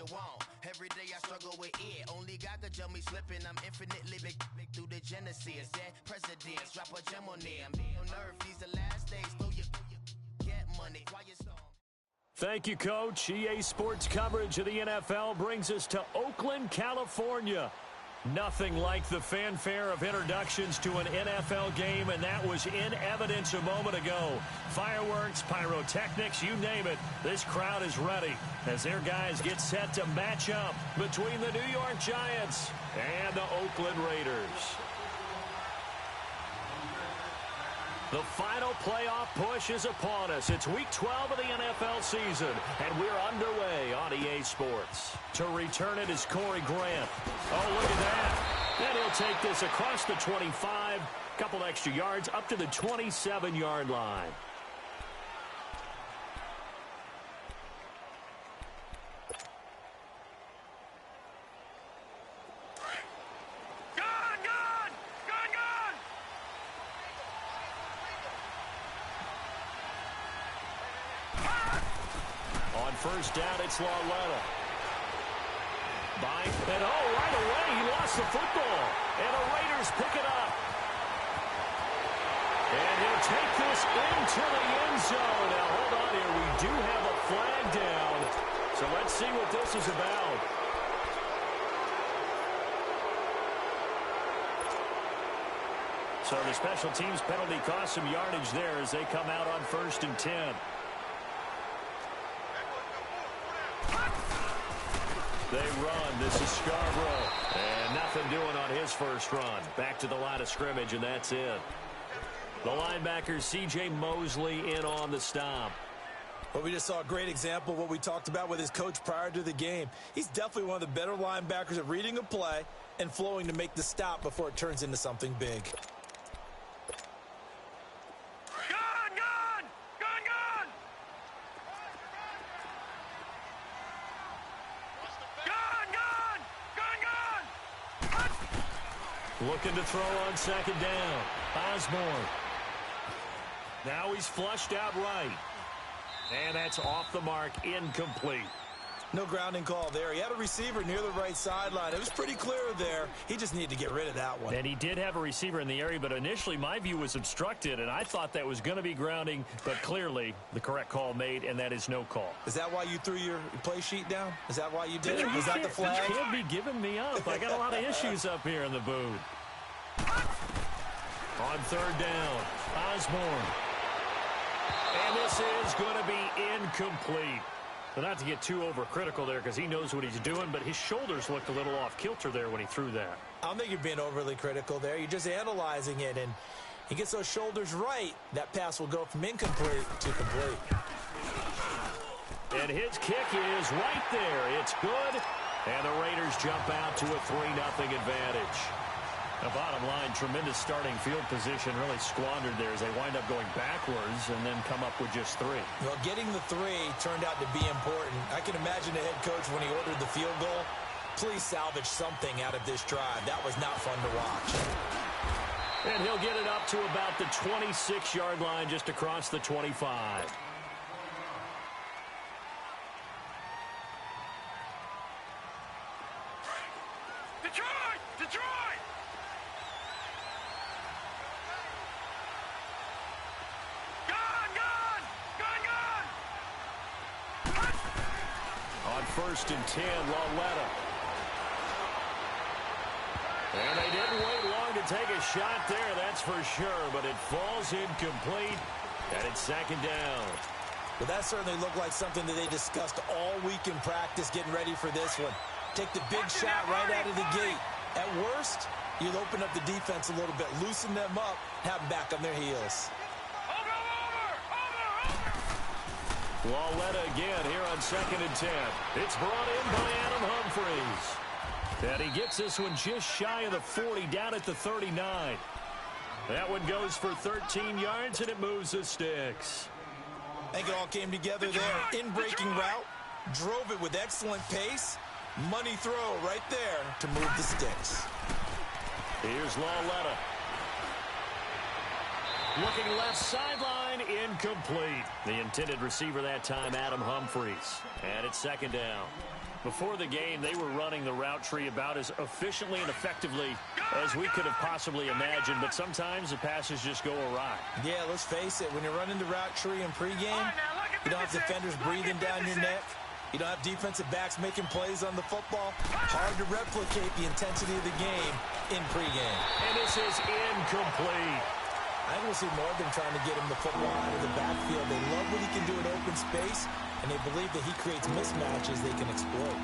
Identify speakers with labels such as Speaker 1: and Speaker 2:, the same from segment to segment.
Speaker 1: you want. Every day I struggle with it. Only God could jump me slipping. I'm infinitely big through the Genesis. Dead presidents, drop a gem on them. On earth, these the last days. Through you get money, quiet storm.
Speaker 2: Thank you, Coach. EA Sports coverage of the NFL brings us to Oakland, California. Nothing like the fanfare of introductions to an NFL game, and that was in evidence a moment ago. Fireworks, pyrotechnics, you name it. This crowd is ready as their guys get set to match up between the New York Giants and the Oakland Raiders. The final playoff push is upon us. It's Week 12 of the NFL season, and we're underway on EA Sports. To return it is Corey Grant. Oh, look at that. And he'll take this across the 25, couple extra yards, up to the 27-yard line. First down, it's Lauletta. And right away, he lost the football. And the Raiders pick it up. And he'll take this into the end zone. Now, hold on here. We do have a flag down. So let's see what this is about. So the special teams penalty cost some yardage there as they come out on 1st and 10. They run. This is Scarborough. And nothing doing on his first run. Back to the line of scrimmage, and that's it. The linebacker, C.J. Mosley, in on the stop.
Speaker 3: Well, we just saw a great example of what we talked about with his coach prior to the game. He's definitely one of the better linebackers at reading a play and flowing to make the stop before it turns into something big.
Speaker 2: Looking to throw on 2nd down. Osborne. Now he's flushed out right. And that's off the mark, incomplete.
Speaker 3: No grounding call there. He had a receiver near the right sideline. It was pretty clear there. He just needed to get rid of that one.
Speaker 2: And he did have a receiver in the area, but initially my view was obstructed, and I thought that was going to be grounding, but clearly the correct call made, and that is no call.
Speaker 3: Is that why you threw your play sheet down? Is that why you did it? Was that the flag?
Speaker 2: You can't be giving me up. I got a lot of issues up here in the booth. On 3rd down, Osborne. And this is going to be incomplete. But not to get too overcritical there because he knows what he's doing, but his shoulders looked a little off kilter there when he threw that.
Speaker 3: I don't think you're being overly critical there. You're just analyzing it, and he gets those shoulders right. That pass will go from incomplete to complete.
Speaker 2: And his kick is right there. It's good. And the Raiders jump out to a 3-0 advantage. The bottom line, tremendous starting field position, really squandered there as they wind up going backwards and then come up with just 3.
Speaker 3: Well, getting the 3 turned out to be important. I can imagine the head coach when he ordered the field goal. Please salvage something out of this drive. That was not fun to watch.
Speaker 2: And he'll get it up to about the 26-yard line just across the 25. On 1st and 10, Lauletta. And they didn't wait long to take a shot there, that's for sure, but it falls incomplete, and it's 2nd down.
Speaker 3: Well, that certainly looked like something that they discussed all week in practice getting ready for this one. Take the big shot right out of the gate. At worst, you'll open up the defense a little bit, loosen them up, have them back on their heels.
Speaker 2: Lauletta again here on 2nd and 10. It's brought in by Adam Humphries. And he gets this one just shy of the 40, down at the 39. That one goes for 13 yards, and it moves the sticks.
Speaker 3: I think it all came together there. In-breaking route, drove it with excellent pace. Money throw right there to move the sticks.
Speaker 2: Here's Lauletta. Looking left sideline, incomplete. The intended receiver that time, Adam Humphries. And it's second down. Before the game, they were running the route tree about as efficiently and effectively as we could have possibly imagined, but sometimes the passes just go awry.
Speaker 3: Yeah, let's face it, when you're running the route tree in pregame, you don't have defenders breathing down your neck. You don't have defensive backs making plays on the football. Hard to replicate the intensity of the game in pregame.
Speaker 2: And this is incomplete.
Speaker 3: I think we'll see more of them trying to get him the football out of the backfield. They love what he can do in open space, and they believe that he creates mismatches they can exploit.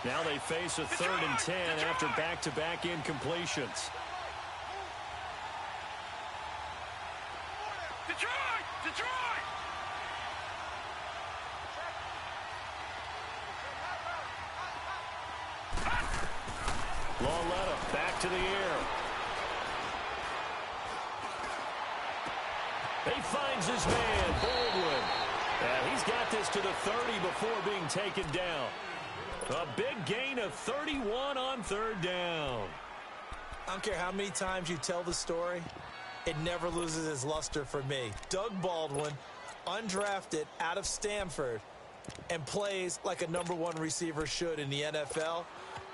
Speaker 2: Now they face a 3rd and 10 after back-to-back incompletions.
Speaker 4: Detroit!
Speaker 2: Lauletta back to the air. He finds his man, Baldwin. And he's got this to the 30 before being taken down. A big gain of 31 on 3rd down.
Speaker 3: I don't care how many times you tell the story, it never loses its luster for me. Doug Baldwin, undrafted out of Stanford, and plays like a #1 receiver should in the NFL.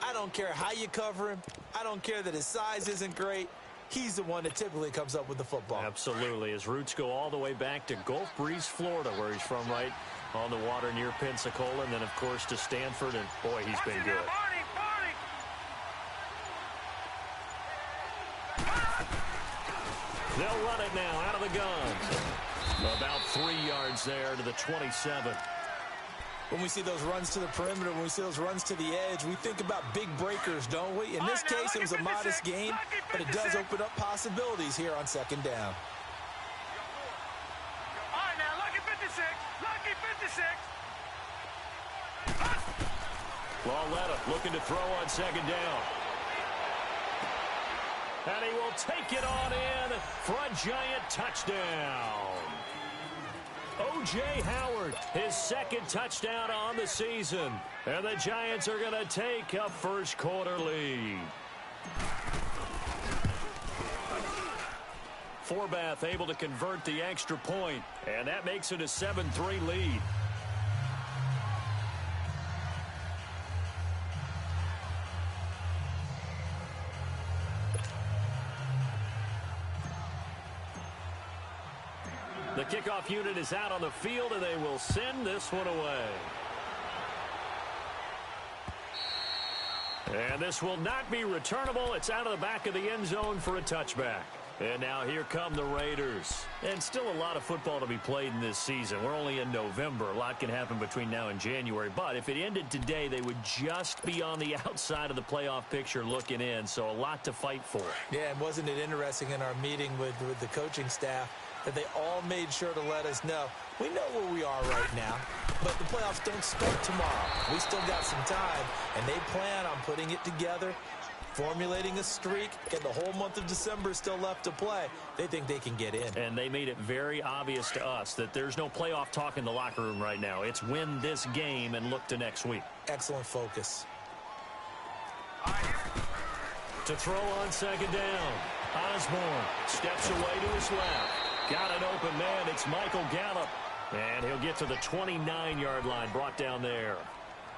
Speaker 3: I don't care how you cover him. I don't care that his size isn't great. He's the one that typically comes up with the football.
Speaker 2: Absolutely. His roots go all the way back to Gulf Breeze, Florida, where he's from, right on the water near Pensacola, and then, of course, to Stanford, and, boy, he's been good. They'll run it now out of the gun. About 3 yards there to the 27.
Speaker 3: When we see those runs to the perimeter, when we see those runs to the edge, we think about big breakers, don't we? In this case, it was a modest gain, but it does open up possibilities here on 2nd down.
Speaker 4: All right, now, lucky 56. Lucky 56.
Speaker 2: Lauletta looking to throw on 2nd down. And he will take it on in for a giant touchdown. O.J. Howard, his 2nd touchdown on the season. And the Giants are going to take a first-quarter lead. Forbath able to convert the extra point, and that makes it a 7-3 lead. The kickoff unit is out on the field, and they will send this one away. And this will not be returnable. It's out of the back of the end zone for a touchback. And now here come the Raiders. And still a lot of football to be played in this season. We're only in November. A lot can happen between now and January. But if it ended today, they would just be on the outside of the playoff picture looking in. So a lot to fight for.
Speaker 3: Yeah, and wasn't it interesting in our meeting with the coaching staff that they all made sure to let us know, we know where we are right now, but the playoffs don't start tomorrow. We still got some time, and they plan on putting it together, formulating a streak, and the whole month of December is still left to play. They think they can get in.
Speaker 2: And they made it very obvious to us that there's no playoff talk in the locker room right now. It's win this game and look to next week.
Speaker 3: Excellent focus.
Speaker 2: To throw on 2nd down, Osborne steps away to his left. Got an open man. It's Michael Gallup. And he'll get to the 29-yard line, brought down there.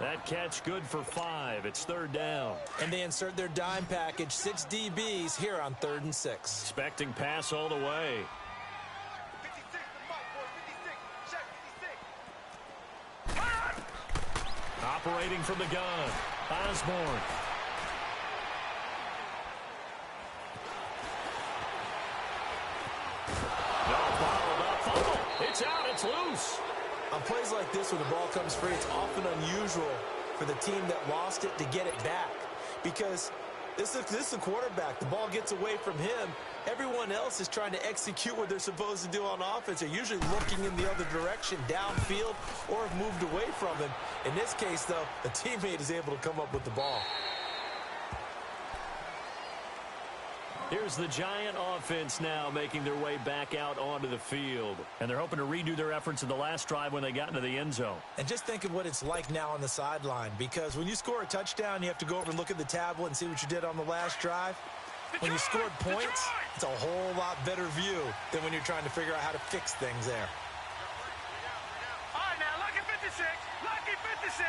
Speaker 2: That catch good for 5. It's 3rd down.
Speaker 3: And they insert their dime package, 6 DBs here on 3rd and 6.
Speaker 2: Expecting pass all the way.
Speaker 4: 56.
Speaker 2: Operating from the gun, Osborne. It's out. It's loose.
Speaker 3: On plays like this, when the ball comes free, it's often unusual for the team that lost it to get it back. Because this is a quarterback. The ball gets away from him. Everyone else is trying to execute what they're supposed to do on offense. They're usually looking in the other direction, downfield, or have moved away from him. In this case, though, the teammate is able to come up with the ball.
Speaker 2: Here's the Giant offense now making their way back out onto the field. And they're hoping to redo their efforts in the last drive when they got into the end zone.
Speaker 3: And just think of what it's like now on the sideline, because when you score a touchdown, you have to go over and look at the tablet and see what you did on the last drive. When you scored points, it's a whole lot better view than when you're trying to figure out how to fix things there.
Speaker 4: All right, now, lucky 56. Lucky 56.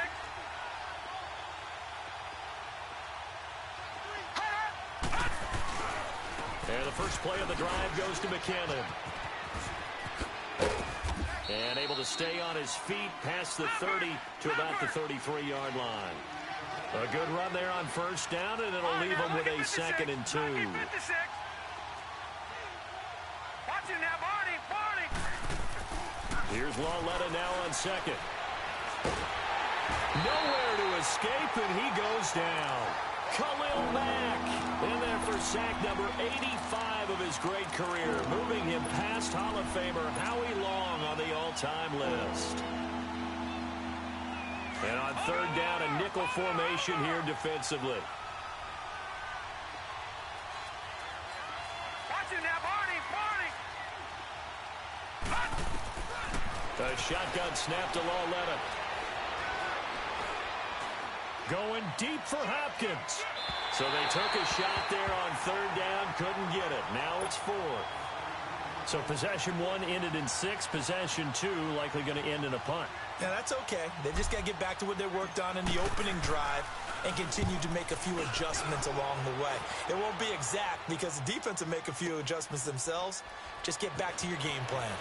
Speaker 2: And the first play of the drive goes to McKinnon. And able to stay on his feet past the 30 to about the 33-yard line. A good run there on first down, and it'll leave him with a 2nd and 2.
Speaker 4: Watch it now, Barney.
Speaker 2: Here's Lauletta now on second. Nowhere to escape, and he goes down. Khalil Mack in there for sack number 85 of his great career, moving him past Hall of Famer Howie Long on the all-time list. And on third down, a nickel formation here defensively.
Speaker 4: Watch it now, Barney.
Speaker 2: A shotgun snap to Lauletta. Going deep for Hopkins. So they took a shot there on third down, couldn't get it. Now it's 4. So possession 1 ended in 6. Possession 2 likely going to end in a punt.
Speaker 3: Yeah, that's okay. They just got to get back to what they worked on in the opening drive and continue to make a few adjustments along the way. It won't be exact because the defense will make a few adjustments themselves. Just get back to your game plan.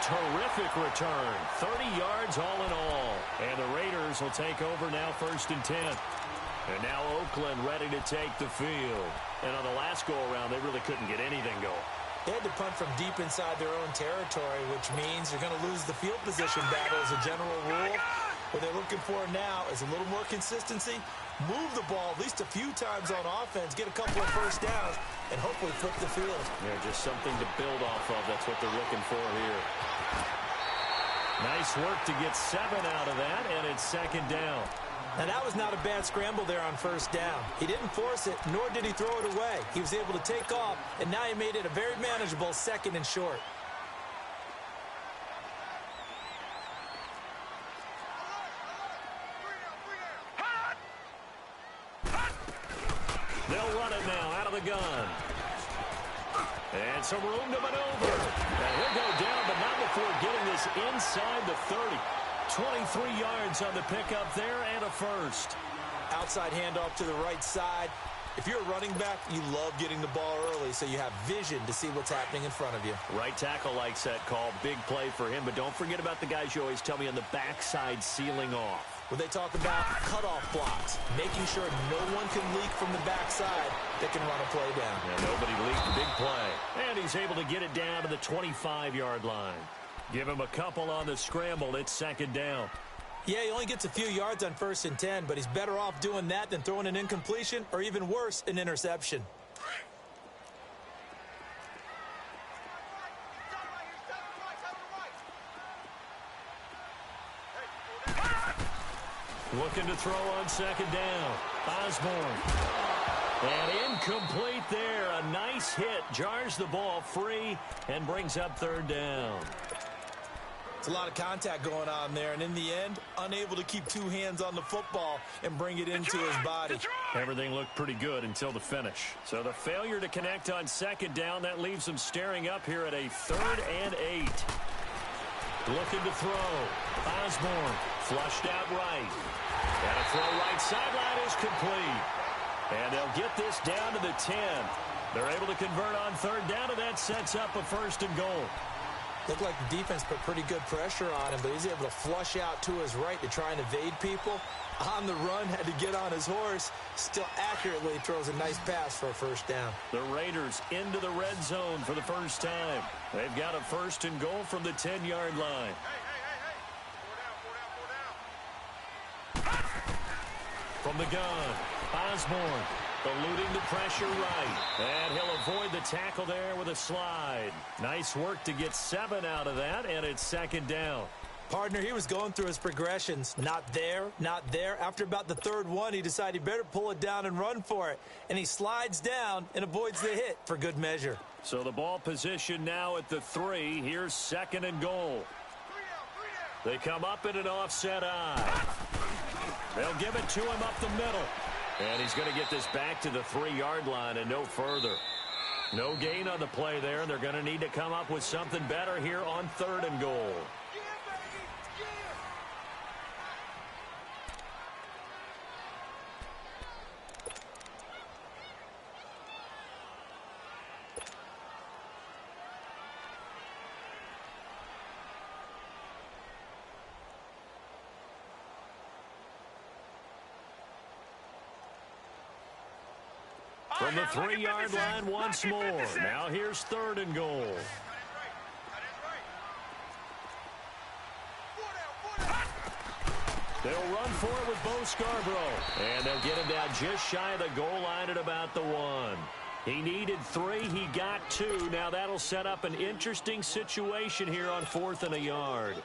Speaker 2: Terrific return. 30 yards all in all. And the Raiders will take over now 1st and 10. And now Oakland ready to take the field. And on the last go-around, they really couldn't get anything going.
Speaker 3: They had to punt from deep inside their own territory, which means you're going to lose the field position battle as a general rule. What they're looking for now is a little more consistency, move the ball at least a few times on offense, get a couple of first downs, and hopefully flip the field.
Speaker 2: Yeah, just something to build off of. That's what they're looking for here. Nice work to get 7 out of that, and it's 2nd down.
Speaker 3: Now, that was not a bad scramble there on first down. He didn't force it, nor did he throw it away. He was able to take off, and now he made it a very manageable 2nd and short.
Speaker 2: They'll run it now out of the gun. And some room to maneuver. And he'll go down, but not before getting this inside the 30. 23 yards on the pickup there and a first.
Speaker 3: Outside handoff to the right side. If you're a running back, you love getting the ball early so you have vision to see what's happening in front of you.
Speaker 2: Right tackle likes that call. Big play for him, but don't forget about the guys you always tell me on the backside sealing off.
Speaker 3: When they talk about cutoff blocks, making sure no one can leak from the backside that can run a play down.
Speaker 2: Yeah, nobody leaked. Big play. And he's able to get it down to the 25-yard line. Give him a couple on the scramble. It's 2nd down.
Speaker 3: Yeah, he only gets a few yards on 1st and 10, but he's better off doing that than throwing an incompletion or even worse, an interception.
Speaker 2: Looking to throw on 2nd down. Osborne. And incomplete there. A nice hit. Jars the ball free and brings up 3rd down.
Speaker 3: It's a lot of contact going on there, and in the end, unable to keep 2 hands on the football and bring it into his body.
Speaker 2: Everything looked pretty good until the finish. So the failure to connect on 2nd down, that leaves them staring up here at a 3rd and 8. Looking to throw. Osborne flushed out right. And a throw right sideline is complete. And they'll get this down to the 10. They're able to convert on 3rd down, and that sets up a 1st and goal.
Speaker 3: Looked like the defense put pretty good pressure on him, but he's able to flush out to his right to try and evade people. On the run, had to get on his horse. Still accurately throws a nice pass for a 1st down.
Speaker 2: The Raiders into the red zone for the first time. They've got a 1st and goal from the 10-yard line. From the gun, Osborne eluding the pressure right. And he'll avoid the tackle there with a slide. Nice work to get 7 out of that, and it's 2nd down.
Speaker 3: Partner, he was going through his progressions. Not there, not there. After about the third one, he decided he better pull it down and run for it. And he slides down and avoids the hit for good measure.
Speaker 2: So the ball position now at the 3. Here's 2nd and goal. They come up in an offset eye. They'll give it to him up the middle. And he's going to get this back to the 3-yard line and no further. No gain on the play there, and they're going to need to come up with something better here on 3rd and goal. From the 3-yard line once more. Now here's 3rd and goal. They'll run for it with Bo Scarborough. And they'll get him down just shy of the goal line at about the 1. He needed 3. He got 2. Now that'll set up an interesting situation here on 4th and a yard.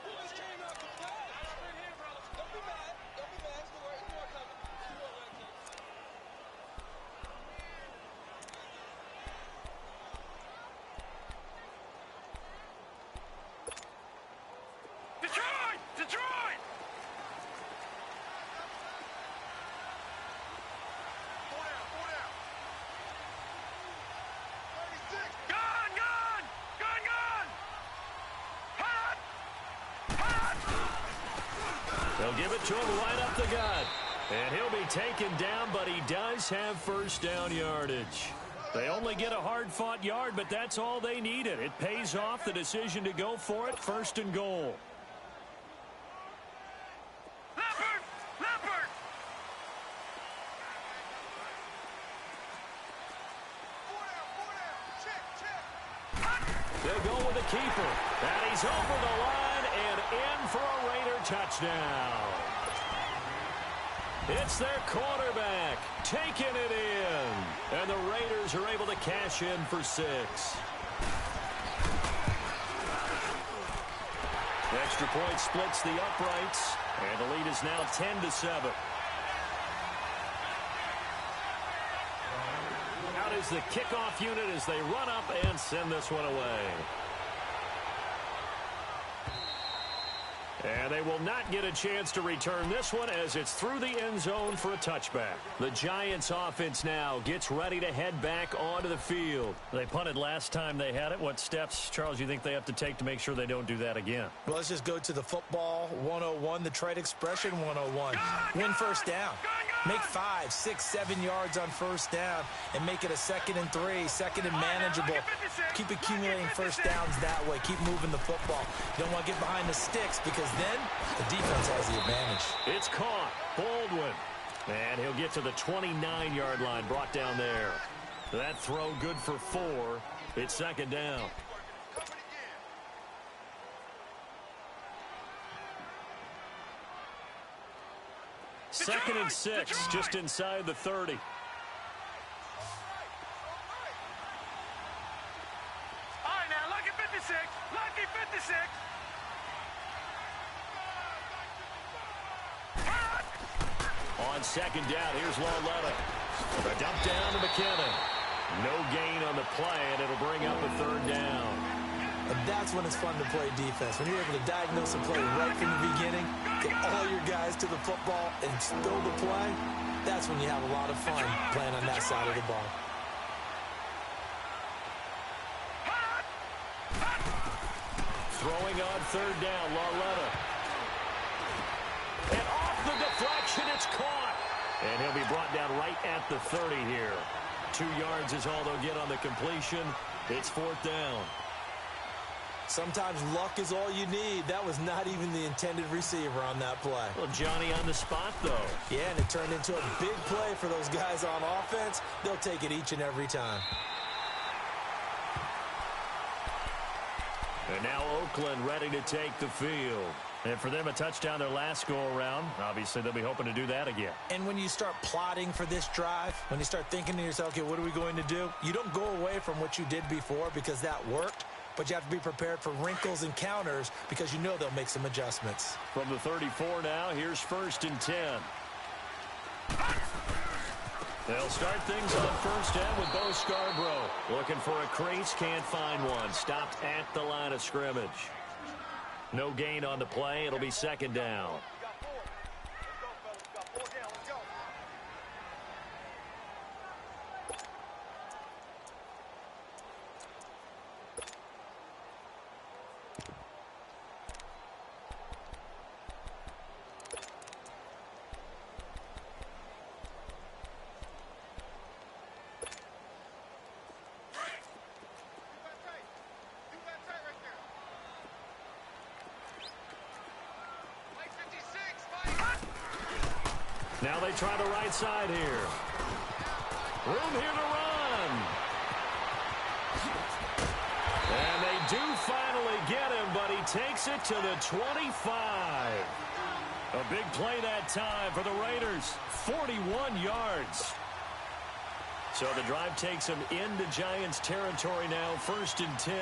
Speaker 2: They'll give it to him right up the gut. And he'll be taken down, but he does have first down yardage. They only get a hard-fought yard, but that's all they needed. It pays off the decision to go for it, 1st and goal.
Speaker 4: Leopard!
Speaker 2: They'll go with the keeper. And he's over the line and in for a Raider touchdown. It's their quarterback taking it in. And the Raiders are able to cash in for 6. The extra point splits the uprights. And the lead is now 10-7. Out is the kickoff unit as they run up and send this one away. And they will not get a chance to return this one as it's through the end zone for a touchback. The Giants offense now gets ready to head back onto the field. They punted last time they had it. What steps, Charles, you think they have to take to make sure they don't do that again?
Speaker 3: Well, let's just go to the football 101, the trade expression 101. Win first down. Make 5, 6, 7 yards on first down and make it a 2nd and 3, 2nd and manageable. Keep accumulating first downs that way. Keep moving the football. You don't want to get behind the sticks because then the defense has the advantage.
Speaker 2: It's caught. Baldwin. And he'll get to the 29-yard line, brought down there. That throw good for 4. It's 2nd down. Second and 6, just inside the 30.
Speaker 4: All right, now, lucky 56. Lucky 56.
Speaker 2: On 2nd down, here's Lauletta. The dump down to McKinnon. No gain on the play, and it'll bring up a 3rd down.
Speaker 3: And that's when it's fun to play defense. When you're able to diagnose a play right from the beginning, get all your guys to the football and spill the play, that's when you have a lot of fun playing on that side of the ball.
Speaker 2: Throwing on 3rd down, Lauletta. And off the deflection, it's caught. And he'll be brought down right at the 30 here. 2 yards is all they'll get on the completion. It's 4th down.
Speaker 3: Sometimes luck is all you need. That was not even the intended receiver on that play.
Speaker 2: Well, Johnny on the spot, though.
Speaker 3: Yeah, and it turned into a big play for those guys on offense. They'll take it each and every time.
Speaker 2: And now Oakland ready to take the field. And for them, a touchdown their last go-around. Obviously, they'll be hoping to do that again.
Speaker 3: And when you start plotting for this drive, when you start thinking to yourself, okay, what are we going to do? You don't go away from what you did before because that worked. but you have to be prepared for wrinkles and counters because you know they'll make some adjustments.
Speaker 2: From the 34 now, here's 1st and 10. They'll start things on 1st down with Bo Scarborough. Looking for a crease, can't find one. Stopped at the line of scrimmage. No gain on the play. It'll be 2nd down. Now they try the right side here. Room here to run. And they do finally get him, but he takes it to the 25. A big play that time for the Raiders. 41 yards. So the drive takes him into Giants territory now. 1st and 10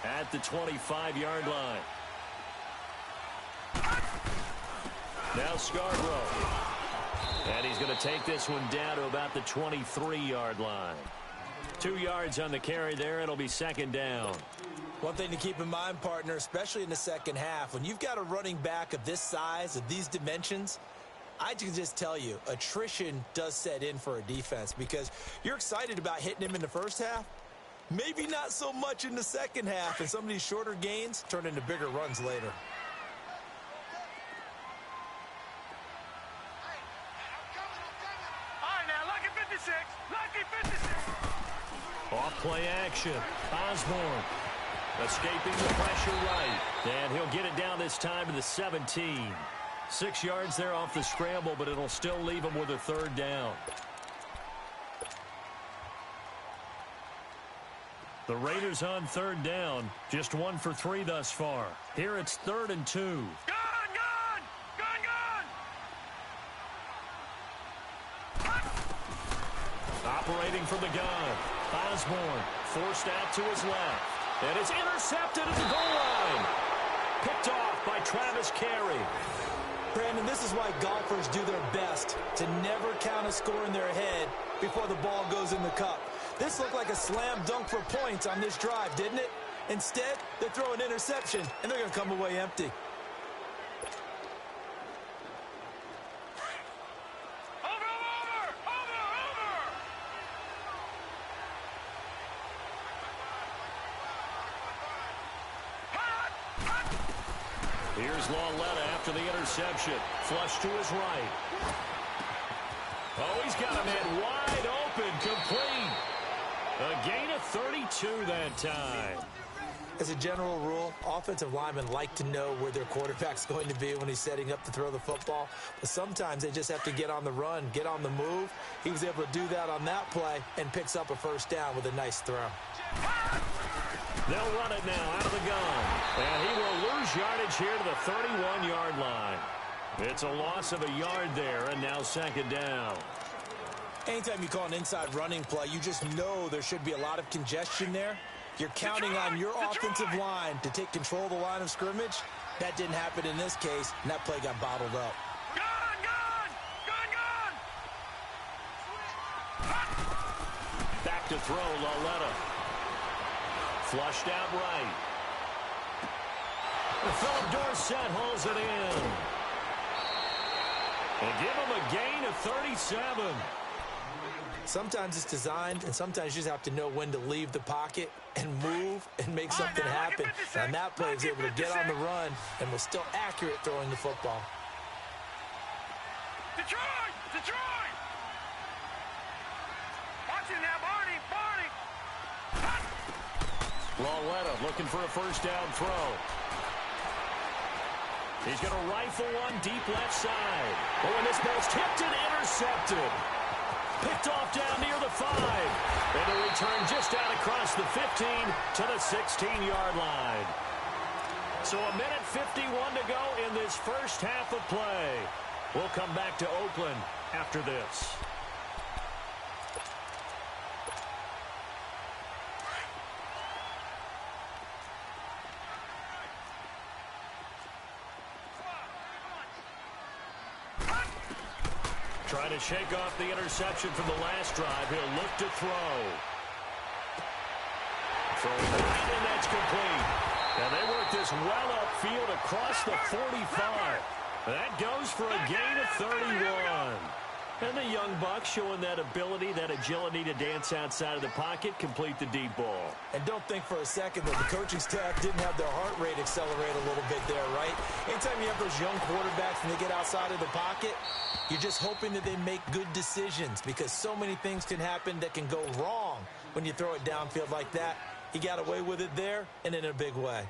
Speaker 2: at the 25-yard line. Now Scarborough. And he's going to take this one down to about the 23-yard line. 2 yards on the carry there. It'll be 2nd down.
Speaker 3: One thing to keep in mind, partner, especially in the second half, when you've got a running back of this size, of these dimensions, I can just tell you, attrition does set in for a defense because you're excited about hitting him in the first half. Maybe not so much in the second half, and some of these shorter gains turn into bigger runs later.
Speaker 2: Off play action. Osborne escaping the pressure right. And he'll get it down this time to the 17. 6 yards there off the scramble, but it'll still leave him with a 3rd down. The Raiders on 3rd down. Just 1 for 3 thus far. Here it's 3rd and 2.
Speaker 4: Gun!
Speaker 2: Operating from the gun. Osborne forced out to his left. And it's intercepted at the goal line. Picked off by Travis Carey.
Speaker 3: Brandon, this is why golfers do their best to never count a score in their head before the ball goes in the cup. This looked like a slam dunk for points on this drive, didn't it? Instead, they throw an interception, and they're going to come away empty.
Speaker 2: Here's Lauletta after the interception. Flush to his right. Oh, he's got a man wide open, complete. A gain of 32 that time.
Speaker 3: As a general rule, offensive linemen like to know where their quarterback's going to be when he's setting up to throw the football. But sometimes they just have to get on the run, get on the move. He was able to do that on that play and picks up a 1st down with a nice throw.
Speaker 2: They'll run it now out of the gun. And he will lose yardage here to the 31-yard line. It's a loss of a yard there, and now 2nd down.
Speaker 3: Anytime you call an inside running play, you just know there should be a lot of congestion there. You're counting on your offensive line to take control of the line of scrimmage. That didn't happen in this case, and that play got bottled up.
Speaker 2: Back to throw, Lauletta. Flushed out right. Philip Dorsett hauls it in. And give him a gain of 37.
Speaker 3: Sometimes it's designed, and sometimes you just have to know when to leave the pocket and move and make something happen. And that play was able to get on the run and was still accurate throwing the football.
Speaker 4: Detroit! Detroit! Watch it now, Barney!
Speaker 2: Lauletta looking for a 1st down throw. He's going to rifle one deep left side. Oh, and this ball's tipped and intercepted. Picked off down near the 5. And a return just out across the 15 to the 16-yard line. So a minute 51 to go in this first half of play. We'll come back to Oakland after this. Trying to shake off the interception from the last drive. He'll look to throw. Throw right, and that's complete. Now they work this well upfield across the 45. That goes for a gain of 31. And the young buck showing that ability, that agility to dance outside of the pocket, complete the deep ball.
Speaker 3: And don't think for a second that the coaching staff didn't have their heart rate accelerate a little bit there, right? Anytime you have those young quarterbacks and they get outside of the pocket, you're just hoping that they make good decisions because so many things can happen that can go wrong when you throw it downfield like that. He got away with it there and in a big way.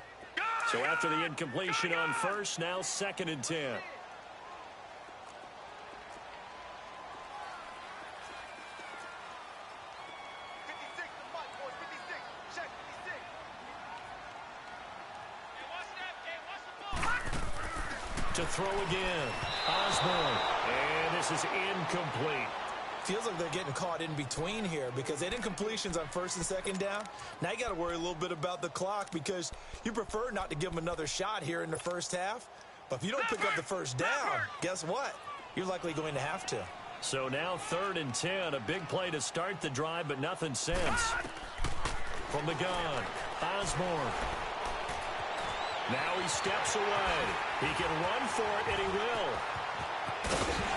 Speaker 2: So after the incompletion on first, now 2nd and 10. To throw again. Osborne. And this is incomplete.
Speaker 3: Feels like they're getting caught in between here because they didn't incompletions on 1st and 2nd down. Now you got to worry a little bit about the clock because you prefer not to give them another shot here in the first half. But if you don't pick up the first down, guess what? You're likely going to have to.
Speaker 2: So now 3rd and 10. A big play to start the drive, but nothing since. From the gun, Osborne. Now he steps away. He can run for it, and he will.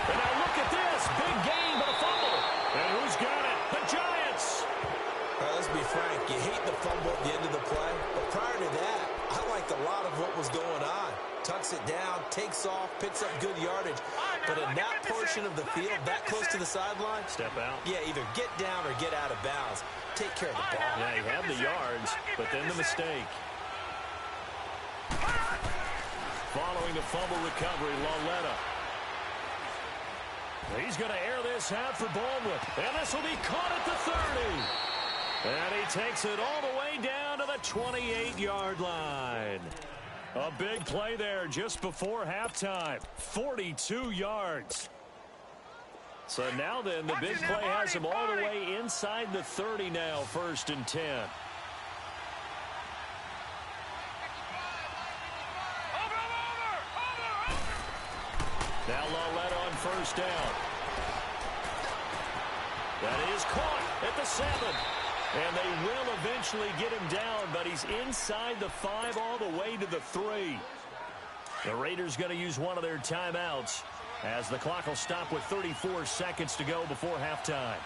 Speaker 2: And now look at this. Big gain, but a fumble. And who's got it? The Giants.
Speaker 3: All right, let's be frank. You hate the fumble at the end of the play. But prior to that, I liked a lot of what was going on. Tucks it down, takes off, picks up good yardage. But in that portion of the field, that close to the sideline,
Speaker 2: step out.
Speaker 3: Yeah, either get down or get out of bounds. Take care of the ball.
Speaker 2: Yeah, he had the yards, but then the mistake. Following the fumble recovery, Lauletta. He's going to air this out for Bournemouth. And this will be caught at the 30. And he takes it all the way down to the 28-yard line. A big play there just before halftime. 42 yards. So now then, the big play has him all the way inside the 30 now, 1st and 10. Now Lauletta on 1st down. That is caught at the 7. And they will eventually get him down, but he's inside the 5 all the way to the 3. The Raiders going to use one of their timeouts as the clock will stop with 34 seconds to go before halftime.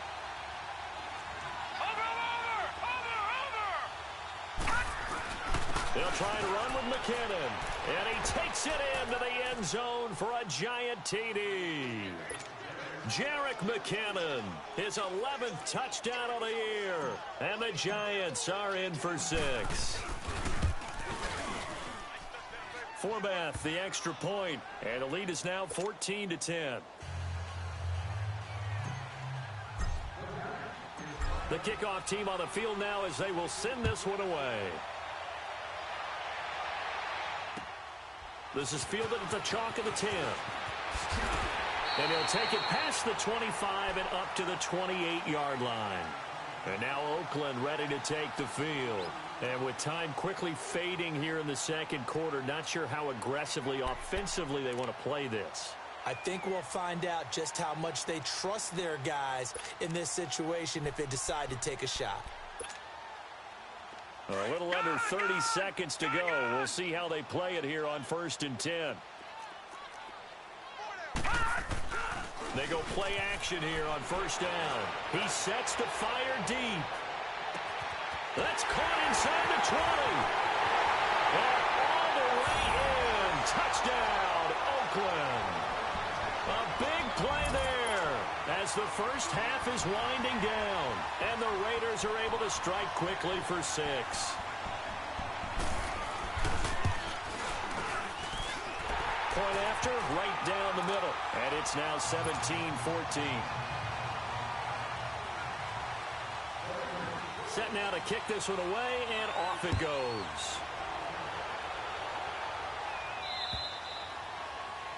Speaker 2: They'll try and run with McKinnon. And he takes it into the end zone for a giant TD. Jerick McKinnon, his 11th touchdown of the year. And the Giants are in for 6. Forbath, the extra point. And the lead is now 14-10. The kickoff team on the field now as they will send this one away. This is fielded at the chalk of the 10. And he'll take it past the 25 and up to the 28-yard line. And now Oakland ready to take the field. And with time quickly fading here in the 2nd quarter, not sure how aggressively, offensively they want to play this.
Speaker 3: I think we'll find out just how much they trust their guys in this situation if they decide to take a shot.
Speaker 2: A little under 30 seconds to go. We'll see how they play it here on 1st and 10. They go play action here on 1st down. He sets to fire deep. That's caught inside the 20. And all the way in. Touchdown, Oakland. A big play there as the first half is winding down. And the Raiders are able to strike quickly for 6. Point after, right down the middle. And it's now 17-14. Set now to kick this one away, and off it goes.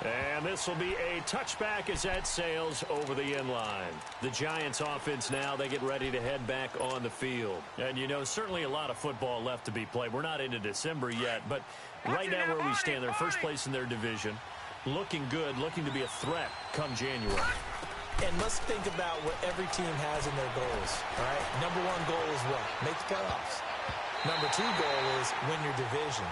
Speaker 2: And this will be a touchback as that sails over the end line. The Giants offense now, they get ready to head back on the field. And, you know, certainly a lot of football left to be played. We're not into December yet, but right now where we stand, they're first place in their division. Looking good, looking to be a threat come January.
Speaker 3: And let's think about what every team has in their goals, all right? Number one goal is what? Make the playoffs. Number two goal is win your division.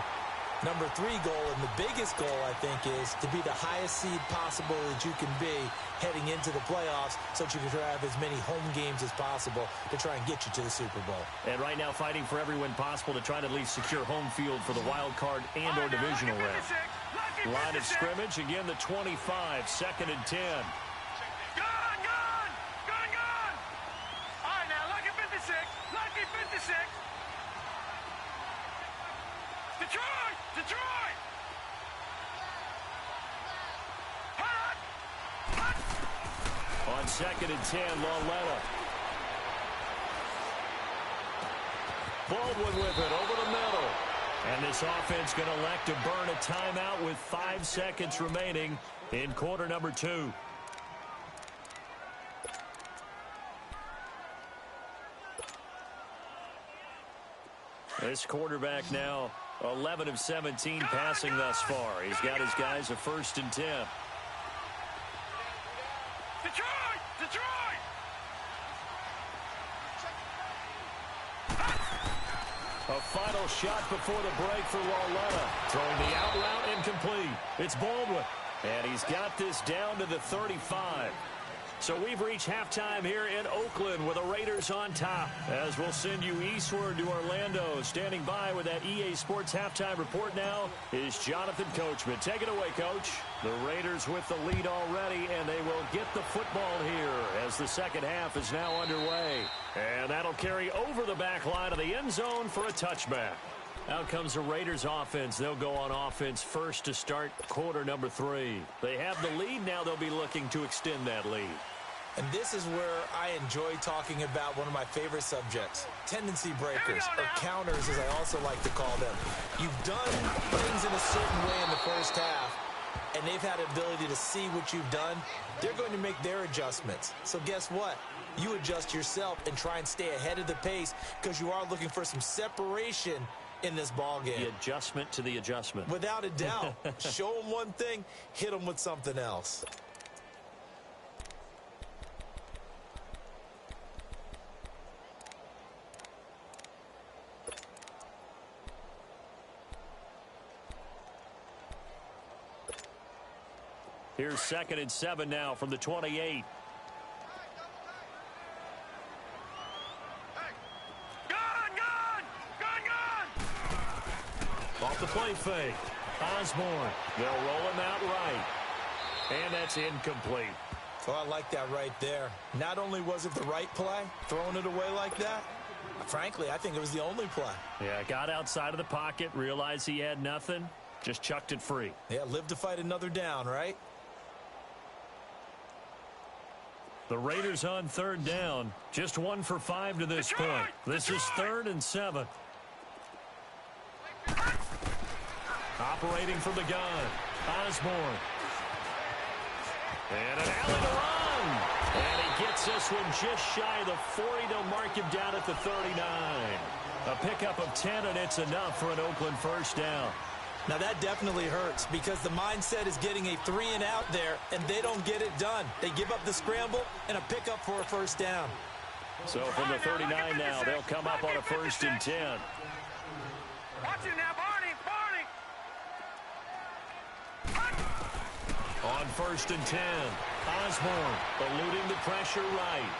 Speaker 3: Number three goal, and the biggest goal, I think, is to be the highest seed possible that you can be heading into the playoffs so that you can have as many home games as possible to try and get you to the Super Bowl.
Speaker 2: And right now fighting for every win possible to try to at least secure home field for the wild card and or divisional round. Line of scrimmage, again the 25, 2nd and 10.
Speaker 4: All right, now, lucky 56. Lucky 56. Detroit! Detroit! Hot! Hot!
Speaker 2: On 2nd and 10, Lauletta. Baldwin with it over the middle. And this offense going to elect to burn a timeout with 5 seconds remaining in quarter number 2. This quarterback now 11 of 17 passing thus far. He's got his guys a 1st and 10.
Speaker 4: Detroit! Detroit!
Speaker 2: A final shot before the break for Lauletta. Throwing the out route incomplete. It's Baldwin. And he's got this down to the 35. So we've reached halftime here in Oakland with the Raiders on top. As we'll send you eastward to Orlando. Standing by with that EA Sports halftime report now is Jonathan Coachman. Take it away, Coach. The Raiders with the lead already, and they will get the football here as the second half is now underway. And that'll carry over the back line of the end zone for a touchback. Out comes the Raiders offense. They'll go on offense first to start quarter number 3. They have the lead. Now they'll be looking to extend that lead.
Speaker 3: And this is where I enjoy talking about one of my favorite subjects, tendency breakers, or counters as I also like to call them. You've done things in a certain way in the first half, and they've had the ability to see what you've done. They're going to make their adjustments. So guess what? You adjust yourself and try and stay ahead of the pace because you are looking for some separation in this ball game.
Speaker 2: The adjustment to the adjustment.
Speaker 3: Without a doubt. Show them one thing, hit them with something else.
Speaker 2: Here's 2nd and 7 now from the 28. Off the play fake. Osborne. They'll roll him out right. And that's incomplete.
Speaker 3: Oh, I like that right there. Not only was it the right play, throwing it away like that, frankly, I think it was the only play.
Speaker 2: Yeah, got outside of the pocket, realized he had nothing, just chucked it free.
Speaker 3: Yeah, live to fight another down, right?
Speaker 2: The Raiders on 3rd down. Just 1 for 5 to this point. This is 3rd and 7. Operating from the gun. Osborne. And an alley to run. And he gets this one just shy of the 40. They'll mark him down at the 39. A pickup of 10, and it's enough for an Oakland 1st down.
Speaker 3: Now that definitely hurts because the mindset is getting a 3 and out there, and they don't get it done. They give up the scramble and a pickup for a 1st down.
Speaker 2: So from the 39 now, they'll come up on a 1st and 10.
Speaker 4: Watch it now, Barney!
Speaker 2: On 1st and 10, Osborne eluding the pressure right.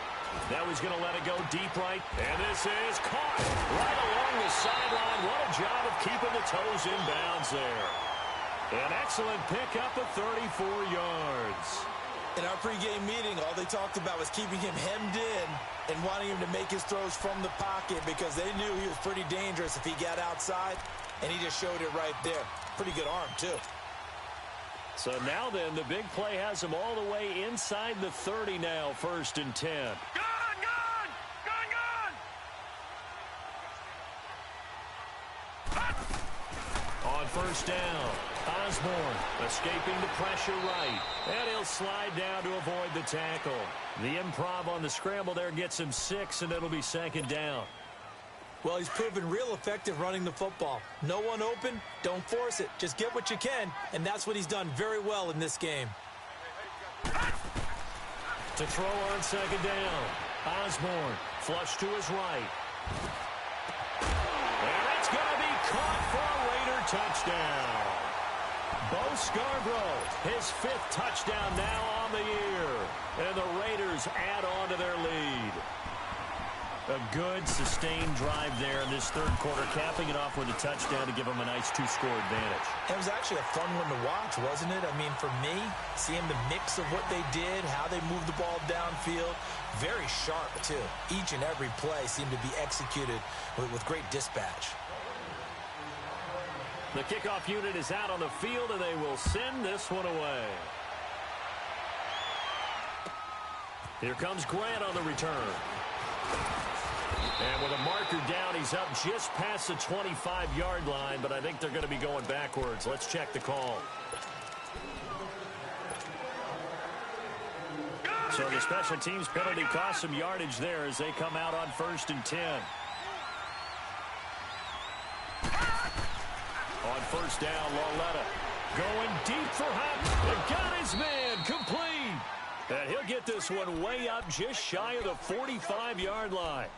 Speaker 2: Now he's going to let it go deep right, and this is caught right along the sideline. What a job of keeping the toes in bounds there. An excellent pickup of 34 yards.
Speaker 3: In our pregame meeting, all they talked about was keeping him hemmed in and wanting him to make his throws from the pocket because they knew he was pretty dangerous if he got outside, and he just showed it right there. Pretty good arm, too.
Speaker 2: So now then, the big play has him all the way inside the 30 now, 1st and 10.
Speaker 4: Gun!
Speaker 2: On 1st down, Osborne escaping the pressure right. And he'll slide down to avoid the tackle. The improv on the scramble there gets him 6, and it'll be 2nd down.
Speaker 3: Well, he's proven real effective running the football. No one open, don't force it. Just get what you can, and that's what he's done very well in this game.
Speaker 2: To throw on second down. Osborne, flush to his right. And it's going to be caught for a Raider touchdown. Bo Scarborough, his 5th touchdown now on the year. And the Raiders add on to their lead. A good, sustained drive there in this third quarter, capping it off with a touchdown to give them a nice 2-score advantage.
Speaker 3: It was actually a fun one to watch, wasn't it? I mean, for me, seeing the mix of what they did, how they moved the ball downfield, very sharp, too. Each and every play seemed to be executed with great dispatch.
Speaker 2: The kickoff unit is out on the field, and they will send this one away. Here comes Grant on the return. And with a marker down, he's up just past the 25-yard line, but I think they're going to be going backwards. Let's check the call. So the special teams penalty cost some yardage there as they come out on 1st and 10. On 1st down, Lauletta going deep for Hop. And got his man complete. And he'll get this one way up just shy of the 45-yard line.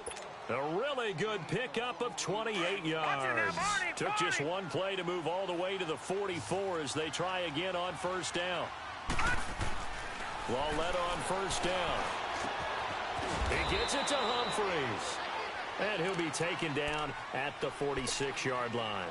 Speaker 2: A really good pickup of 28 yards. Took just one play to move all the way to the 44 as they try again on 1st down. Lauletta on 1st down. He gets it to Humphreys. And he'll be taken down at the 46-yard line.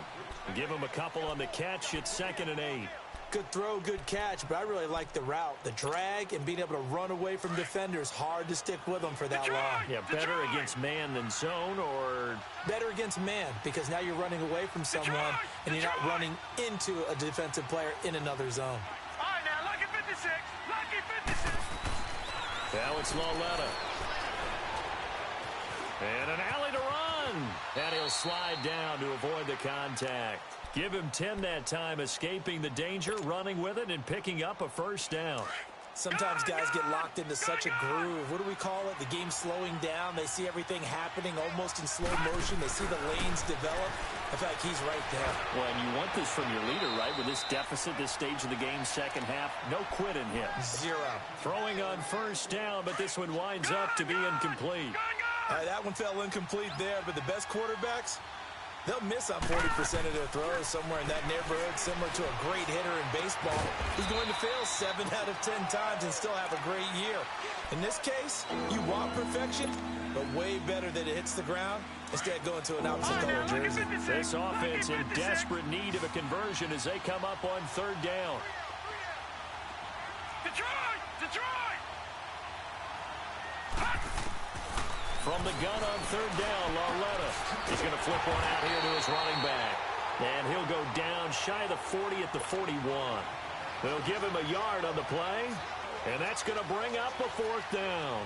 Speaker 2: Give him a couple on the catch. It's 2nd and 8.
Speaker 3: Good throw, good catch, but I really like the route. The drag and being able to run away from defenders, hard to stick with them for that long.
Speaker 2: Yeah, better against man than zone, or
Speaker 3: better against man, because now you're running away from someone and you're not running into a defensive player in another zone.
Speaker 4: All right, now, lucky 56. Lucky 56.
Speaker 2: Now it's Lauletta. And an alley to run. And he'll slide down to avoid the contact. Give him 10 that time, escaping the danger, running with it, and picking up a 1st down.
Speaker 3: Sometimes guys get locked into such a groove. What do we call it? The game slowing down. They see everything happening almost in slow motion. They see the lanes develop. I feel like he's right there.
Speaker 2: Well, and you want this from your leader, right? With this deficit, this stage of the game, second half, no quit in him.
Speaker 3: 0.
Speaker 2: Throwing on 1st down, but this one winds up to be incomplete.
Speaker 3: That one fell incomplete there, but the best quarterbacks, they'll miss on 40% of their throws, somewhere in that neighborhood, similar to a great hitter in baseball who's going to fail 7 out of 10 times and still have a great year. In this case, you want perfection, but way better that it hits the ground instead of going to an opposite color jersey.
Speaker 2: This offense in desperate need of a conversion as they come up on 3rd down.
Speaker 4: Detroit! Detroit!
Speaker 2: From the gun on 3rd down, Lauletta. He's going to flip one out here to his running back. And he'll go down shy of the 40 at the 41. They'll give him a yard on the play. And that's going to bring up a 4th down.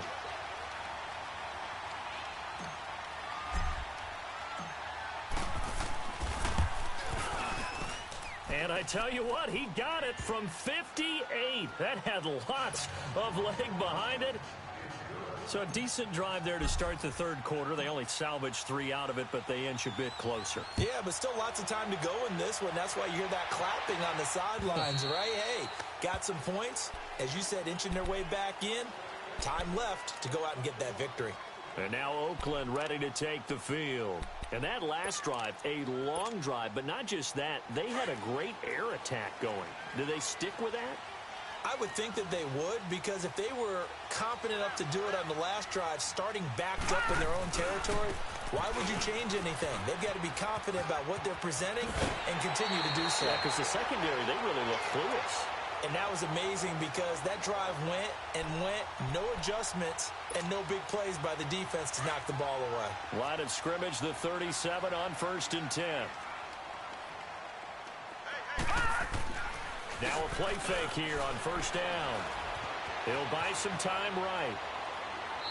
Speaker 2: And I tell you what, he got it from 58. That had lots of leg behind it. So a decent drive there to start the 3rd quarter. They only salvaged 3 out of it, but they inch a bit closer.
Speaker 3: Yeah, but still lots of time to go in this one. That's why you hear that clapping on the sidelines, right? Hey, got some points. As you said, inching their way back in. Time left to go out and get that victory.
Speaker 2: And now Oakland ready to take the field. And that last drive, a long drive, but not just that. They had a great air attack going. Do they stick with that?
Speaker 3: I would think that they would, because if they were confident enough to do it on the last drive, starting backed up in their own territory, why would you change anything? They've got to be confident about what they're presenting and continue to do so.
Speaker 2: Yeah, because the secondary, they really look clueless.
Speaker 3: And that was amazing because that drive went and went, no adjustments, and no big plays by the defense to knock the ball away.
Speaker 2: Line of scrimmage, the 37 on 1st and 10. Now a play fake here on 1st down. He'll buy some time right.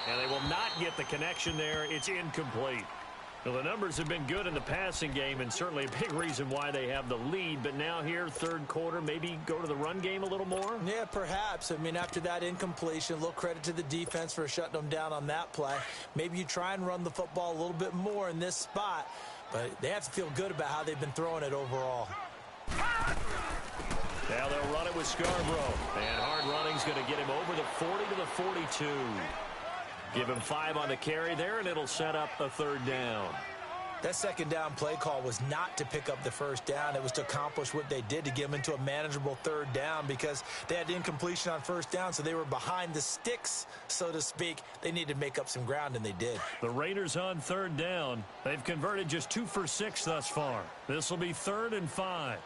Speaker 2: And they will not get the connection there. It's incomplete. Well, the numbers have been good in the passing game, and certainly a big reason why they have the lead. But now here, 3rd quarter, maybe go to the run game a little more?
Speaker 3: Yeah, perhaps. I mean, after that incompletion, a little credit to the defense for shutting them down on that play. Maybe you try and run the football a little bit more in this spot. But they have to feel good about how they've been throwing it overall.
Speaker 2: Now they'll run it with Scarborough. And hard running's going to get him over the 40 to the 42. Give him 5 on the carry there, and it'll set up a third down.
Speaker 3: That second down play call was not to pick up the first down. It was to accomplish what they did, to get them into a manageable third down, because they had incompletion on first down, so they were behind the sticks, so to speak. They needed to make up some ground, and they did.
Speaker 2: The Raiders on third down. They've converted just 2 for 6 thus far. This will be 3rd and 5.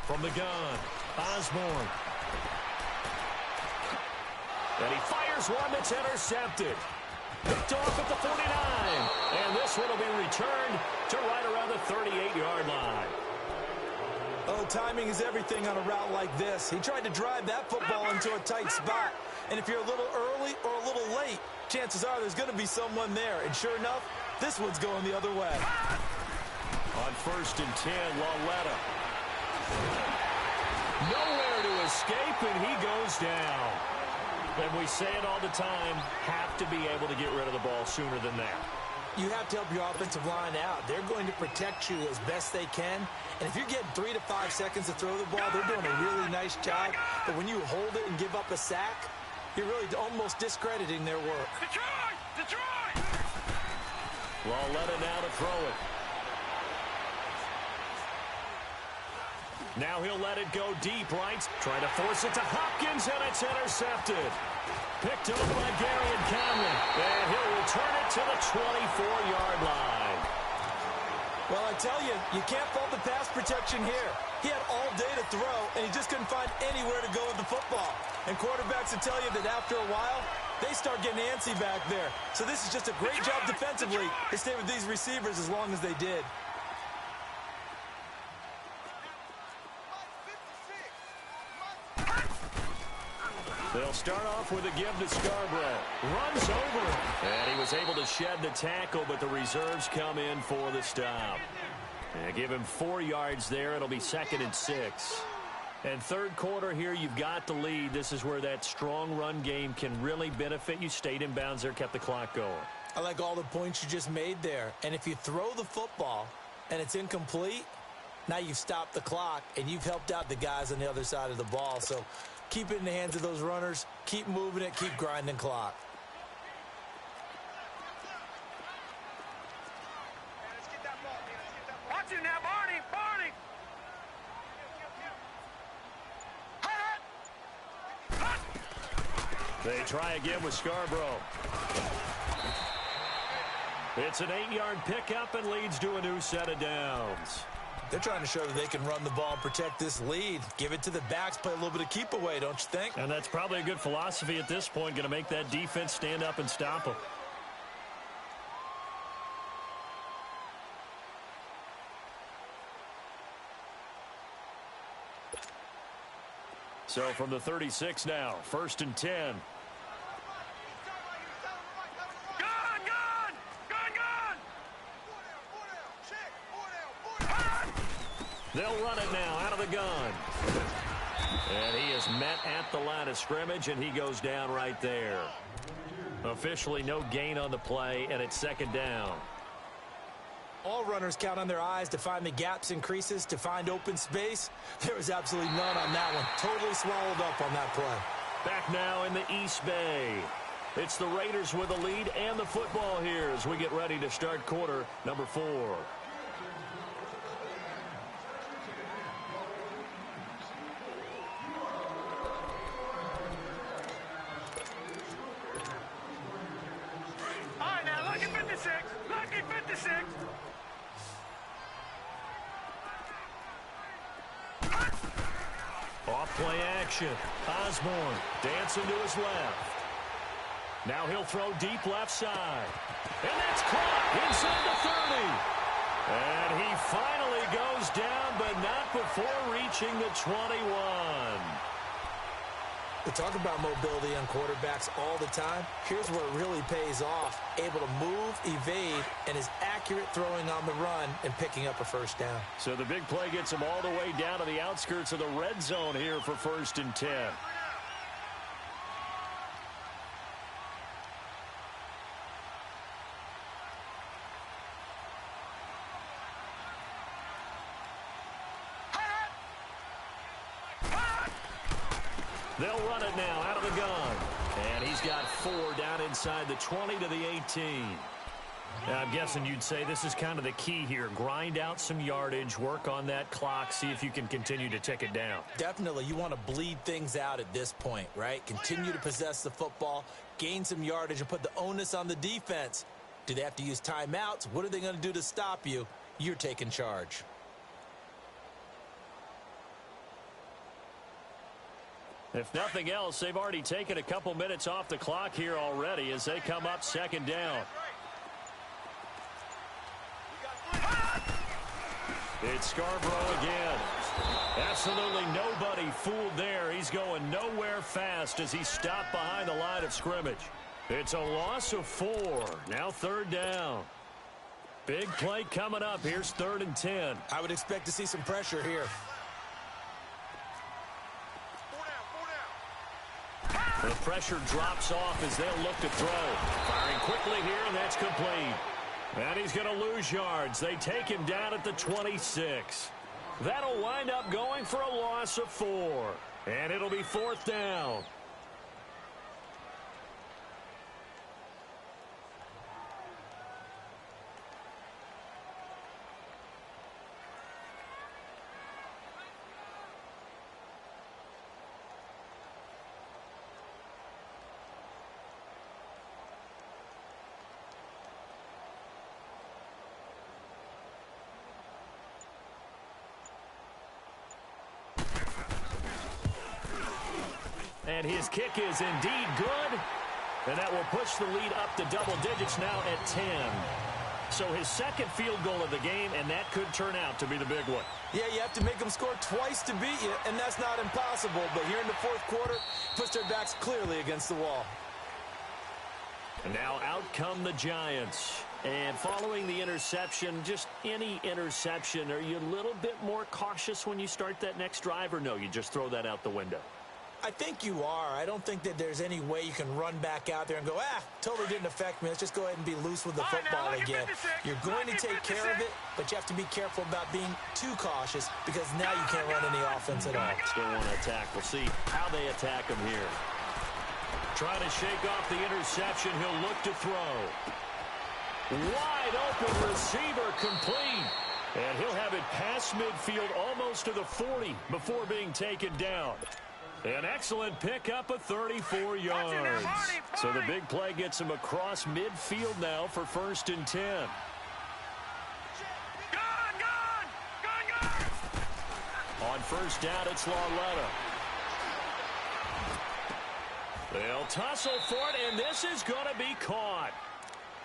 Speaker 2: From the gun, Osborne. And he fires one that's intercepted. Picked off at the 49. And this one will be returned to right around the 38-yard line.
Speaker 3: Oh, timing is everything on a route like this. He tried to drive that football into a tight spot. And if you're a little early or a little late, chances are there's going to be someone there. And sure enough, this one's going the other way.
Speaker 2: On 1st and 10, Lauletta. Nowhere to escape, and he goes down. And we say it all the time, have to be able to get rid of the ball sooner than that.
Speaker 3: You have to help your offensive line out. They're going to protect you as best they can. And if you're getting 3 to 5 seconds to throw the ball, they're doing a really nice job. But when you hold it and give up a sack, you're really almost discrediting their work.
Speaker 4: Detroit!
Speaker 2: Lauletta now to throw it. Now he'll let it go deep, right? Trying to force it to Hopkins, and it's intercepted. Picked up by Gary and Conley. And he'll return it to the 24-yard line.
Speaker 3: Well, I tell you, you can't fault the pass protection here. He had all day to throw, and he just couldn't find anywhere to go with the football. And quarterbacks will tell you that after a while, they start getting antsy back there. So this is just a great job defensively to stay with these receivers as long as they did.
Speaker 2: They'll start off with a give to Scarborough. Runs over him. And he was able to shed the tackle, but the reserves come in for the stop. And give him 4 yards there. It'll be 2nd and 6. And third quarter here, you've got the lead. This is where that strong run game can really benefit you. Stayed in bounds there, kept the clock going.
Speaker 3: I like all the points you just made there. And if you throw the football and it's incomplete, now you've stopped the clock and you've helped out the guys on the other side of the ball. So keep it in the hands of those runners. Keep moving it. Keep grinding clock.
Speaker 4: Watch it now, Barney!
Speaker 2: They try again with Scarborough. It's an 8-yard pickup and leads to a new set of downs.
Speaker 3: They're trying to show that they can run the ball and protect this lead. Give it to the backs, play a little bit of keep away, don't you think?
Speaker 2: And that's probably a good philosophy at this point, going to make that defense stand up and stop them. So from the 36 now, 1st and 10. They'll run it now out of the gun. And he is met at the line of scrimmage, and he goes down right there. Officially no gain on the play, and it's 2nd down.
Speaker 3: All runners count on their eyes to find the gaps and creases, to find open space. There was absolutely none on that one. Totally swallowed up on that play.
Speaker 2: Back now in the East Bay. It's the Raiders with the lead and the football here as we get ready to start quarter number 4. Off-play action. Osborne dancing to his left. Now he'll throw deep left side. And that's caught inside the 30. And he finally goes down, but not before reaching the 21.
Speaker 3: We talk about mobility on quarterbacks all the time. Here's where it really pays off. Able to move, evade, and is accurate throwing on the run and picking up a first down.
Speaker 2: So the big play gets him all the way down to the outskirts of the red zone here for 1st and 10. They'll run it now out of the gun. And he's got 4 down inside the 20 to the 18. I'm guessing you'd say this is kind of the key here. Grind out some yardage, work on that clock, see if you can continue to tick it down.
Speaker 3: Definitely. You want to bleed things out at this point, right? Continue to possess the football, gain some yardage, and put the onus on the defense. Do they have to use timeouts? What are they going to do to stop you? You're taking charge.
Speaker 2: If nothing else, they've already taken a couple minutes off the clock here already as they come up second down. It's Scarborough again. Absolutely nobody fooled there. He's going nowhere fast as he's stopped behind the line of scrimmage. It's a loss of 4. Now 3rd down. Big play coming up. Here's 3rd and 10.
Speaker 3: I would expect to see some pressure here.
Speaker 2: The pressure drops off as they'll look to throw. Firing quickly here, and that's complete. And he's going to lose yards. They take him down at the 26. That'll wind up going for a loss of 4. And it'll be 4th down. And his kick is indeed good. And that will push the lead up to double digits now at 10. So his second field goal of the game, and that could turn out to be the big one.
Speaker 3: Yeah, you have to make them score twice to beat you, and that's not impossible. But here in the 4th quarter, push their backs clearly against the wall.
Speaker 2: And now out come the Giants. And following the interception, just any interception, are you a little bit more cautious when you start that next drive, or no, you just throw that out the window?
Speaker 3: I think you are. I don't think that there's any way you can run back out there and go, totally didn't affect me. Let's just go ahead and be loose with the football again. You're going to take care of it, but you have to be careful about being too cautious because now you can't run any offense at all.
Speaker 2: Still want to attack. We'll see how they attack him here. Trying to shake off the interception. He'll look to throw. Wide open receiver complete. And he'll have it past midfield almost to the 40 before being taken down. An excellent pickup of 34 yards. So the big play gets him across midfield now for 1st and 10. On 1st down, it's Lauletta. They'll tussle for it, and this is going to be caught.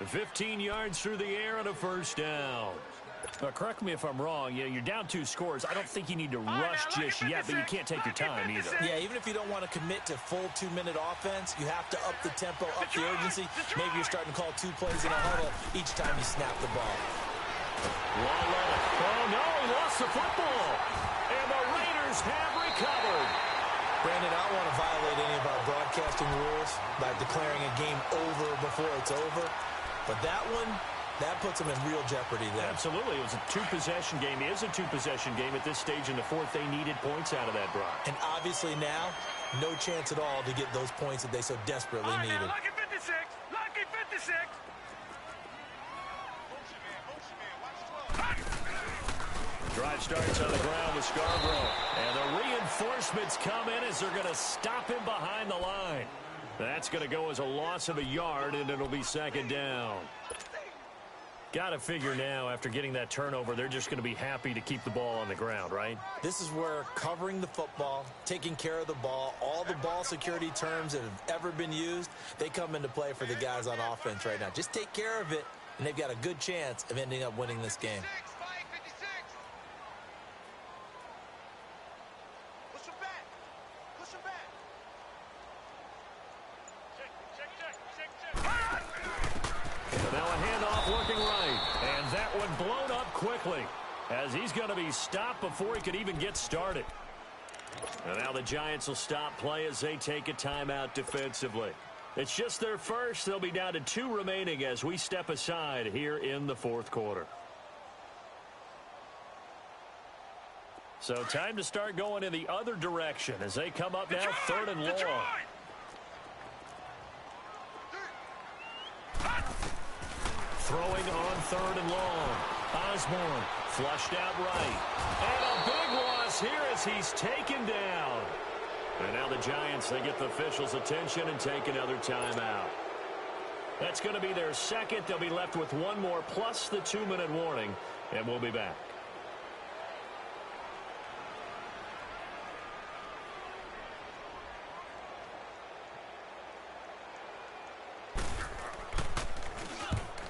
Speaker 2: 15 yards through the air and a 1st down. Correct me if I'm wrong. You're down 2 scores. I don't think you need to rush just yet, but you can't take your time either.
Speaker 3: Yeah, even if you don't want to commit to full 2-minute offense, you have to up the tempo, up the urgency. Maybe you're starting to call 2 plays in a huddle each time you snap the ball.
Speaker 2: Lauletta. Oh, no, he lost the football. And the Raiders have recovered.
Speaker 3: Brandon, I don't want to violate any of our broadcasting rules by declaring a game over before it's over. But that one, that puts them in real jeopardy there.
Speaker 2: Absolutely. It was a 2-possession game. It is a 2-possession game at this stage in the 4th. They needed points out of that, Brock.
Speaker 3: And obviously now, no chance at all to get those points that they so desperately needed.
Speaker 4: Now, lucky 56. Lucky 56.
Speaker 2: Drive starts on the ground with Scarborough. And the reinforcements come in as they're going to stop him behind the line. That's going to go as a loss of a yard, and it'll be 2nd down. Got to figure now, after getting that turnover, they're just going to be happy to keep the ball on the ground, right?
Speaker 3: This is where covering the football, taking care of the ball, all the ball security terms that have ever been used, they come into play for the guys on offense right now. Just take care of it, and they've got a good chance of ending up winning this game.
Speaker 2: Now a handoff working right. And that one blown up quickly as he's going to be stopped before he could even get started. And now the Giants will stop play as they take a timeout defensively. It's just their first. They'll be down to 2 remaining as we step aside here in the 4th quarter. So time to start going in the other direction as they come up now, third and long. Throwing on third and long. Osborne flushed out right. And a big loss here as he's taken down. And now the Giants, they get the officials' attention and take another timeout. That's going to be their second. They'll be left with one more plus the 2-minute warning, and we'll be back.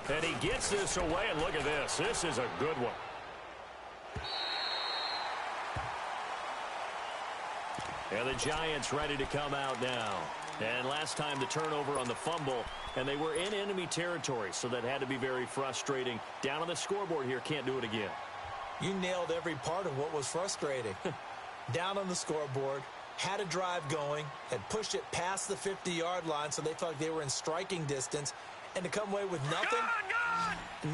Speaker 2: And he gets this away, and look at this. This is a good one. And the Giants ready to come out now. And last time the turnover on the fumble, and they were in enemy territory, so that had to be very frustrating. Down on the scoreboard here, can't do it again.
Speaker 3: You nailed every part of what was frustrating. Down on the scoreboard, had a drive going, had pushed it past the 50-yard line, so they felt like they were in striking distance. And to come away with nothing,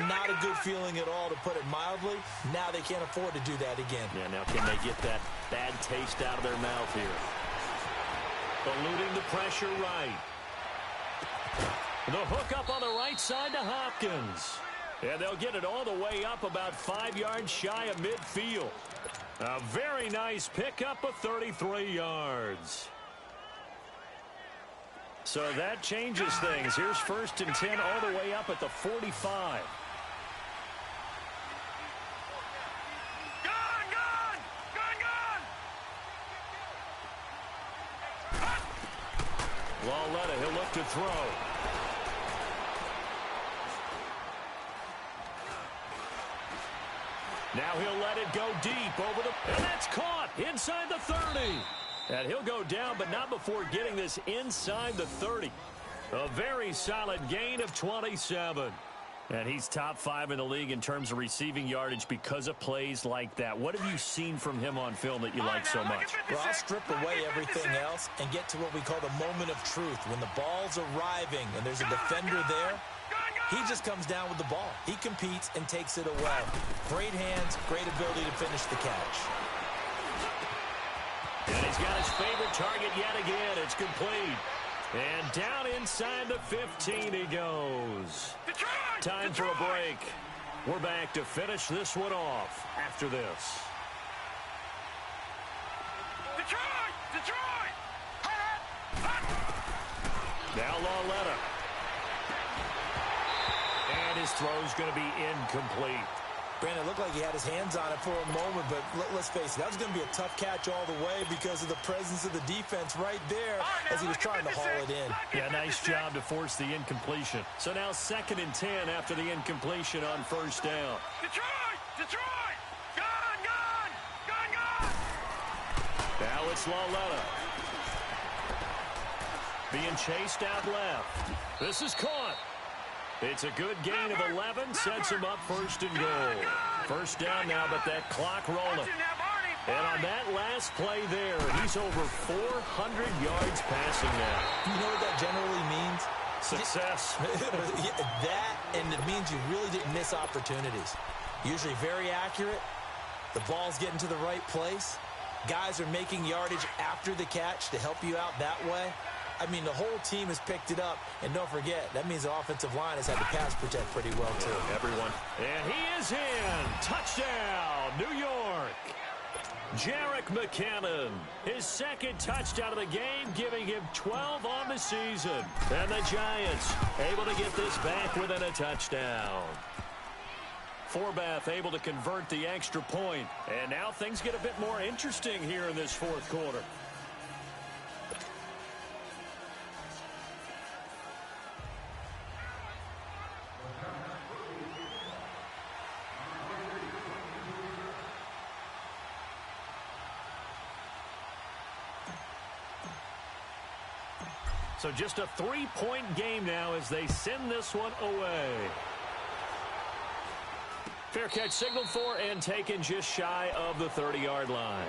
Speaker 3: not a good feeling at all, to put it mildly. Now they can't afford to do that again.
Speaker 2: Yeah, now can they get that bad taste out of their mouth here? Eluding the pressure right. The hook up on the right side to Hopkins. And they'll get it all the way up about 5 yards shy of midfield. A very nice pickup of 33 yards. So that changes things. Here's 1st and 10 all the way up at the 45. Lauletta, he'll look to throw. Now he'll let it go deep over the... And that's caught inside the 30. And he'll go down, but not before getting this inside the 30. A very solid gain of 27. And he's top 5 in the league in terms of receiving yardage because of plays like that. What have you seen from him on film that you like so much?
Speaker 3: Well, I'll strip away everything else and get to what we call the moment of truth. When the ball's arriving and there's a defender there, he just comes down with the ball. He competes and takes it away. Great hands, great ability to finish the catch.
Speaker 2: And he's got his favorite target yet again. It's complete. And down inside the 15 he goes. Time for a break. We're back to finish this one off after this. Detroit! Now Lauletta. And his throw's going to be incomplete.
Speaker 3: Brandon, it looked like he had his hands on it for a moment, but let's face it, that was going to be a tough catch all the way because of the presence of the defense right there as he was trying to haul it in.
Speaker 2: Yeah, nice job to force the incompletion. So now 2nd and 10 after the incompletion on 1st down. Detroit! Gone! Now it's Lauletta. Being chased out left. This is caught. It's a good gain of 11, sets him up 1st and goal. 1st down now, but that clock rolling. And on that last play there, he's over 400 yards passing now.
Speaker 3: Do you know what that generally means?
Speaker 2: Success.
Speaker 3: That, and it means you really didn't miss opportunities. Usually very accurate. The ball's getting to the right place. Guys are making yardage after the catch to help you out that way. I mean, the whole team has picked it up. And don't forget, that means the offensive line has had to pass protect pretty well, too.
Speaker 2: Everyone. And he is in. Touchdown, New York. Jerick McKinnon, his 2nd touchdown of the game, giving him 12 on the season. And the Giants able to get this back within a touchdown. Forbath able to convert the extra point. And now things get a bit more interesting here in this 4th quarter. So just a 3-point game now as they send this one away. Fair catch signaled for and taken just shy of the 30-yard line.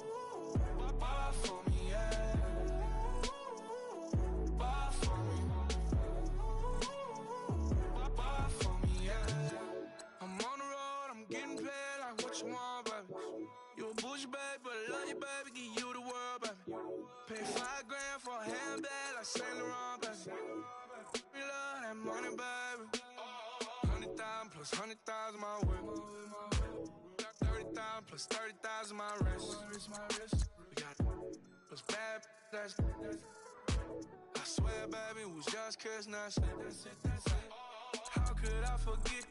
Speaker 5: Ball for me, yeah. Pay $5 grand for a handbag like Saint Laurent, baby. We love that money, baby. 100,000 plus 100,000 my way. 30,000 plus 30,000 my wrist. We got plus bad, that's I swear, baby, was just kiss, that's it. How could I forget